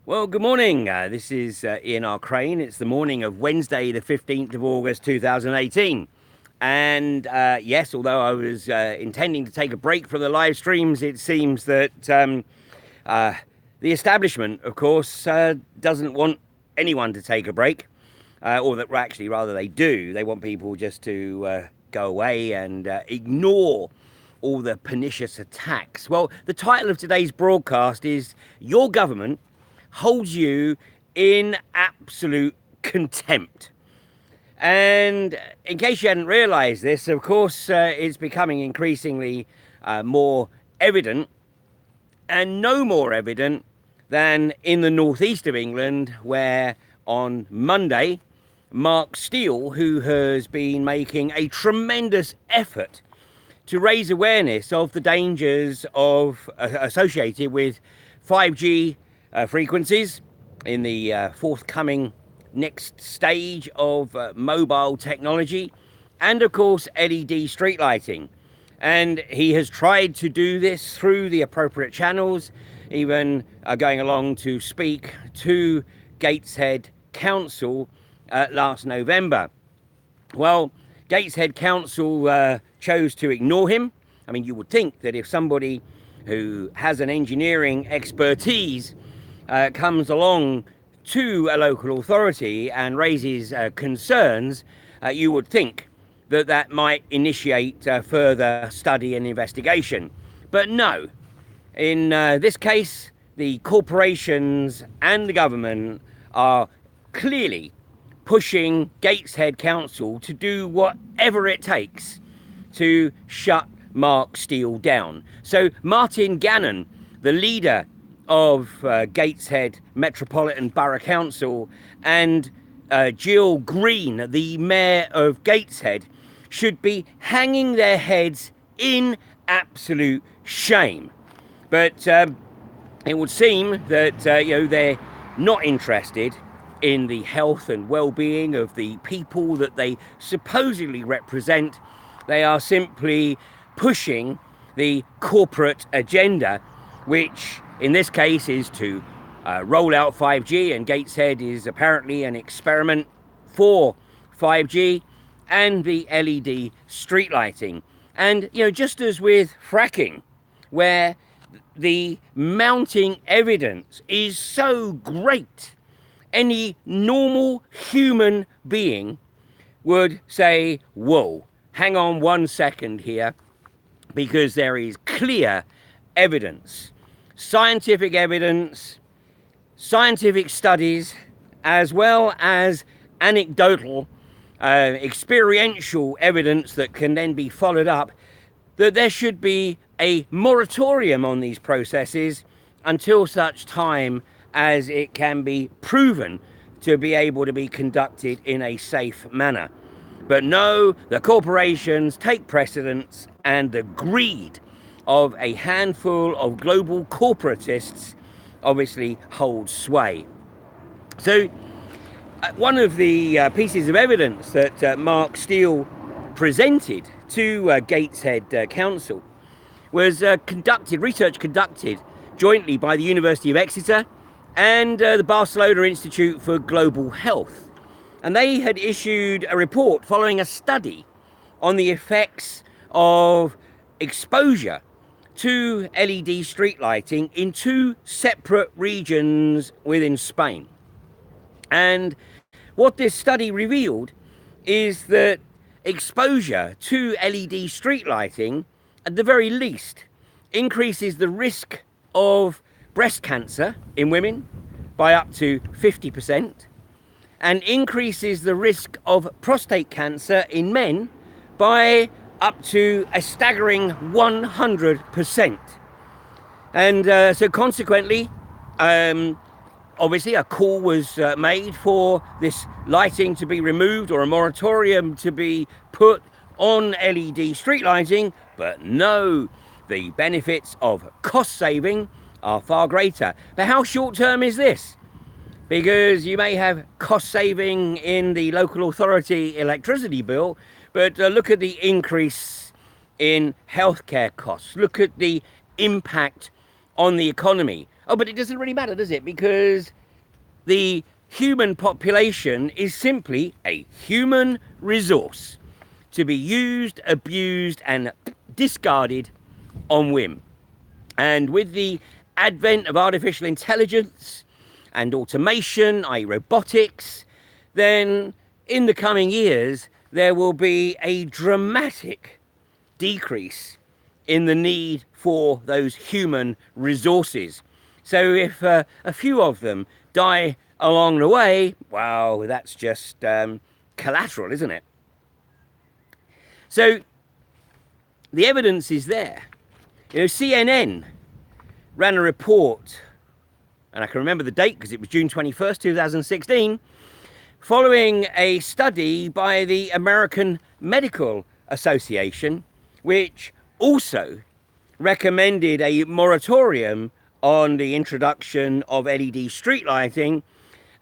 Well, good morning. This is Ian R. Crane. It's the morning of Wednesday, the 15th of August, 2018. And yes, although I was intending to take a break from the live streams, it seems that uh, the establishment, of course, doesn't want anyone to take a break. Or that actually, rather, they do. They want people just to go away and ignore all the pernicious attacks. Well, the title of today's broadcast is Your Government Holds You in Absolute Contempt. And in case you hadn't realized this, of course, it's becoming increasingly more evident, and no more evident than in the northeast of England, where on Monday, Mark Steele, who has been making a tremendous effort to raise awareness of the dangers of associated with 5G frequencies in the forthcoming next stage of mobile technology, and of course LED street lighting. And he has tried to do this through the appropriate channels, even going along to speak to Gateshead Council last November. Well, Gateshead Council chose to ignore him. I mean, you would think that if somebody who has an engineering expertise comes along to a local authority and raises concerns, you would think that that might initiate further study and investigation. But no, in this case, the corporations and the government are clearly pushing Gateshead Council to do whatever it takes to shut Mark Steele down. So Martin Gannon, the leader of Gateshead Metropolitan Borough Council, and Jill Green, the mayor of Gateshead, should be hanging their heads in absolute shame. But it would seem that they're not interested in the health and well-being of the people that they supposedly represent. They are simply pushing the corporate agenda, which in this case is to roll out 5G, and Gateshead is apparently an experiment for 5G and the LED street lighting. And just as with fracking, where the mounting evidence is so great, any normal human being would say, whoa, hang on 1 second here, because there is clear evidence, scientific evidence, scientific studies, as well as anecdotal, experiential evidence that can then be followed up, that there should be a moratorium on these processes until such time as it can be proven to be able to be conducted in a safe manner. But no, the corporations take precedence, and the greed of a handful of global corporatists obviously holds sway. So one of the pieces of evidence that Mark Steele presented to Gateshead Council was research conducted jointly by the University of Exeter and the Barcelona Institute for Global Health. And they had issued a report following a study on the effects of exposure to LED street lighting in two separate regions within Spain. And what this study revealed is that exposure to LED street lighting, at the very least, increases the risk of breast cancer in women by up to 50%, and increases the risk of prostate cancer in men by up to a staggering 100%. And so consequently, obviously a call was made for this lighting to be removed, or a moratorium to be put on LED street lighting. But no, the benefits of cost saving are far greater. But how short term is this? Because you may have cost saving in the local authority electricity bill, but look at the increase in healthcare costs. Look at the impact on the economy. Oh, but it doesn't really matter, does it? Because the human population is simply a human resource to be used, abused, and discarded on whim. And with the advent of artificial intelligence and automation, i.e. robotics, then in the coming years, there will be a dramatic decrease in the need for those human resources. So if a few of them die along the way, well, that's just collateral, isn't it? So the evidence is there. CNN ran a report, and I can remember the date because it was June 21st, 2016, following a study by the American Medical Association, which also recommended a moratorium on the introduction of LED street lighting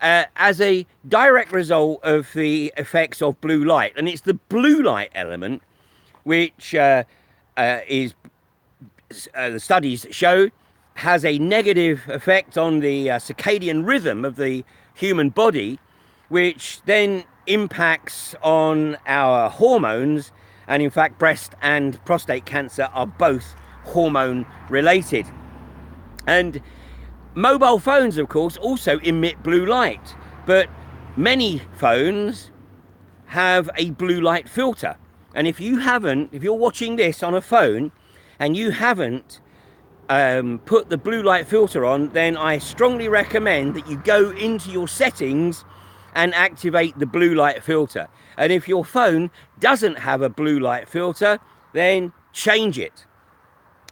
as a direct result of the effects of blue light. And it's the blue light element which the studies show has a negative effect on the circadian rhythm of the human body, which then impacts on our hormones. And in fact, breast and prostate cancer are both hormone related. And mobile phones, of course, also emit blue light, but many phones have a blue light filter. And if you're watching this on a phone and you haven't put the blue light filter on, then I strongly recommend that you go into your settings and activate the blue light filter. And if your phone doesn't have a blue light filter, then change it.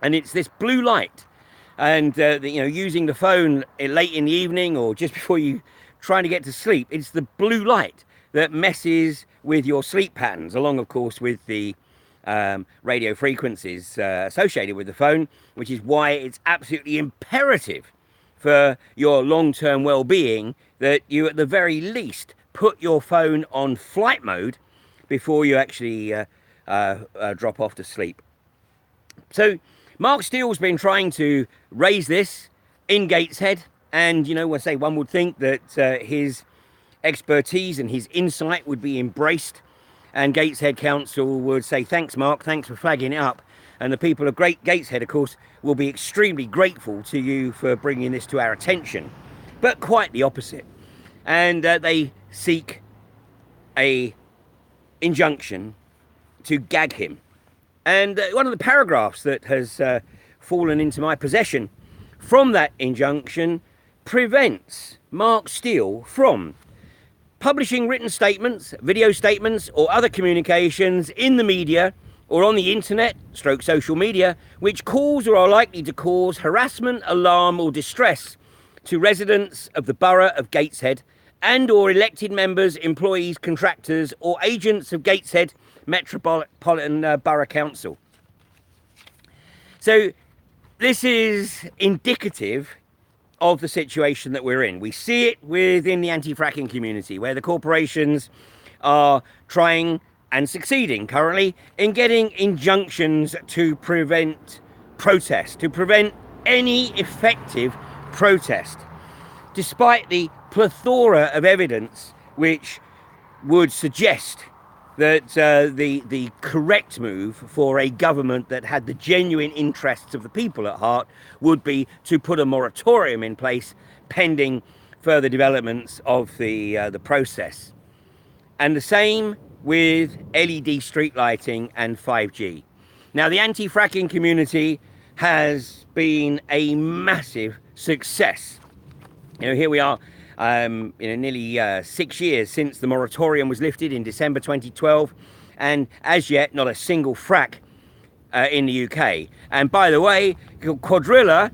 And it's this blue light, and using the phone late in the evening or just before you trying to get to sleep, it's the blue light that messes with your sleep patterns, along of course with the radio frequencies associated with the phone, which is why it's absolutely imperative for your long-term well-being that you at the very least put your phone on flight mode before you actually drop off to sleep. So Mark Steele's been trying to raise this in Gateshead, and I say one would think that his expertise and his insight would be embraced, and Gateshead Council would say, thanks Mark, thanks for flagging it up, and the people of Gateshead, of course, will be extremely grateful to you for bringing this to our attention. But quite the opposite. And they seek a injunction to gag him. And one of the paragraphs that has fallen into my possession from that injunction prevents Mark Steele from publishing written statements, video statements, or other communications in the media or on the internet, stroke social media, which cause or are likely to cause harassment, alarm, or distress to residents of the borough of Gateshead and or elected members, employees, contractors, or agents of Gateshead Metropolitan Borough Council. So this is indicative of the situation that we're in. We see it within the anti-fracking community, where the corporations are trying and succeeding currently in getting injunctions to prevent protest, to prevent any effective protest, despite the plethora of evidence which would suggest that the correct move for a government that had the genuine interests of the people at heart would be to put a moratorium in place pending further developments of the process. And the same with LED street lighting and 5G. Now, the anti-fracking community has been a massive success. Here we are, nearly 6 years since the moratorium was lifted in December 2012, and as yet, not a single frack in the UK. And by the way, Quadrilla,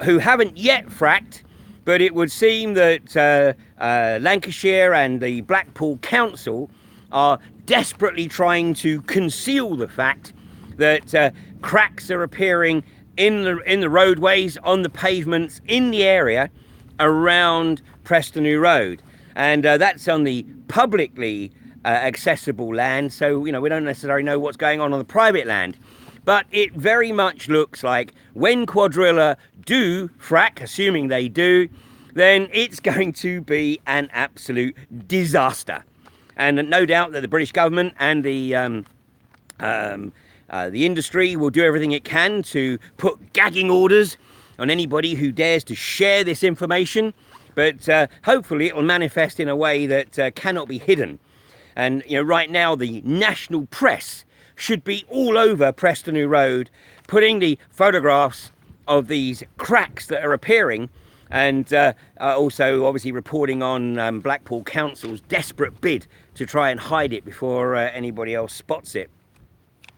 who haven't yet fracked, but it would seem that Lancashire and the Blackpool Council are desperately trying to conceal the fact that cracks are appearing in the roadways, on the pavements, in the area around Preston Road. And that's on the publicly accessible land, so we don't necessarily know what's going on the private land. But it very much looks like when Quadrilla do frack, assuming they do, then it's going to be an absolute disaster. And no doubt that the British government and the industry will do everything it can to put gagging orders on anybody who dares to share this information. But hopefully it will manifest in a way that cannot be hidden. And right now the national press should be all over Preston New Road, putting the photographs of these cracks that are appearing, and also obviously reporting on Blackpool Council's desperate bid to try and hide it before anybody else spots it.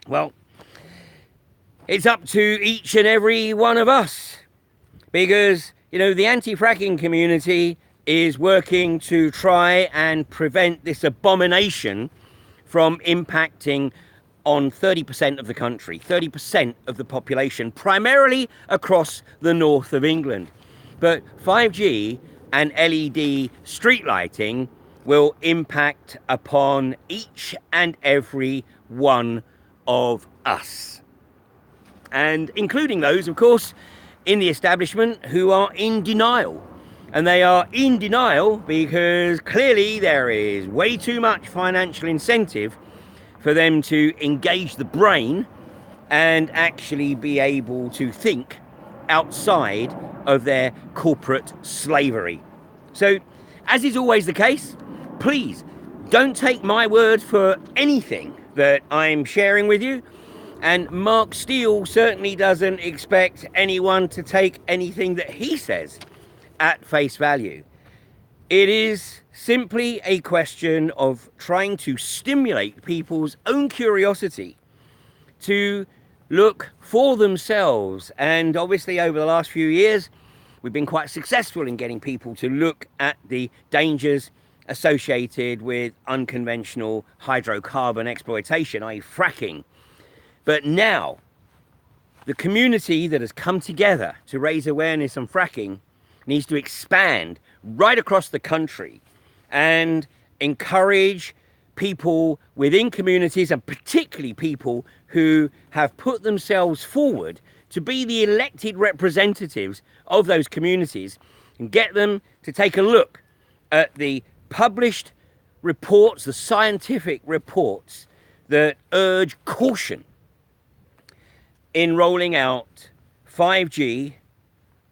Well, it's up to each and every one of us, because the anti-fracking community is working to try and prevent this abomination from impacting on 30% of the country, 30% of the population, primarily across the north of England. But 5G and LED street lighting will impact upon each and every one of us. And including those, of course, in the establishment who are in denial. And they are in denial because clearly there is way too much financial incentive for them to engage the brain and actually be able to think outside of their corporate slavery. So, as is always the case, please don't take my word for anything that I'm sharing with you. And Mark Steele certainly doesn't expect anyone to take anything that he says at face value. It is simply a question of trying to stimulate people's own curiosity to look for themselves. And obviously over the last few years, we've been quite successful in getting people to look at the dangers associated with unconventional hydrocarbon exploitation, i.e. fracking. But now, the community that has come together to raise awareness on fracking needs to expand right across the country and encourage people within communities, and particularly people who have put themselves forward to be the elected representatives of those communities, and get them to take a look at the published reports, the scientific reports that urge caution in rolling out 5G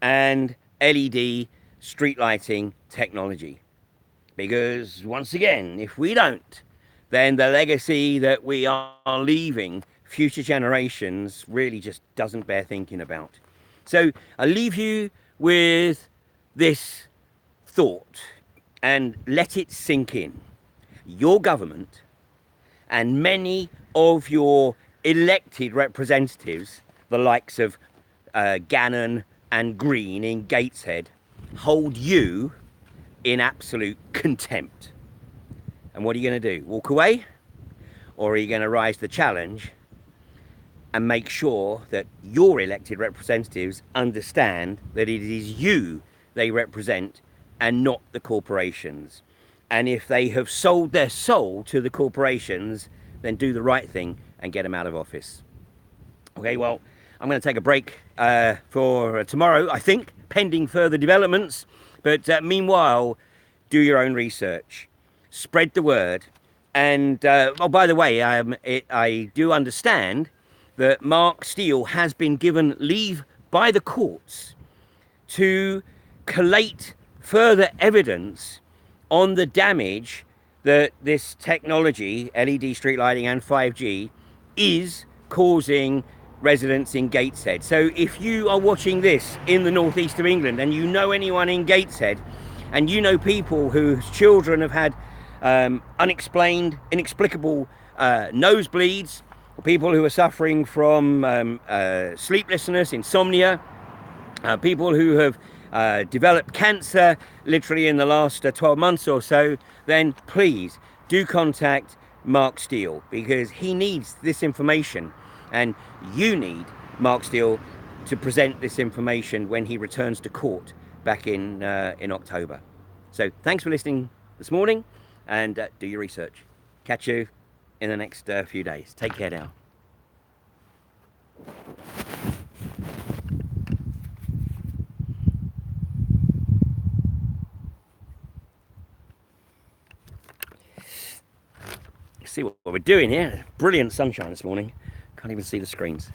and LED street lighting technology. Because once again, if we don't, then the legacy that we are leaving future generations really just doesn't bear thinking about. So I leave you with this thought and let it sink in. Your government and many of your elected representatives, the likes of Gannon and Green in Gateshead, hold you in absolute contempt. And what are you going to do? Walk away? Or are you going to rise to the challenge and make sure that your elected representatives understand that it is you they represent and not the corporations? And if they have sold their soul to the corporations, then do the right thing and get them out of office. Okay, well, I'm going to take a break for tomorrow, I think, pending further developments. But meanwhile, do your own research, spread the word. And, oh, by the way, I do understand that Mark Steele has been given leave by the courts to collate further evidence on the damage that this technology, LED street lighting and 5G, is causing residents in Gateshead. So if you are watching this in the northeast of England and you know anyone in Gateshead, and you know people whose children have had inexplicable nosebleeds, people who are suffering from sleeplessness, insomnia, people who have developed cancer literally in the last 12 months or so, then please do contact Mark Steele, because he needs this information, and you need Mark Steele to present this information when he returns to court back in October. So thanks for listening this morning, and do your research. Catch you in the next few days. Take care now. see what we're doing here. Brilliant sunshine this morning. Can't even see the screens.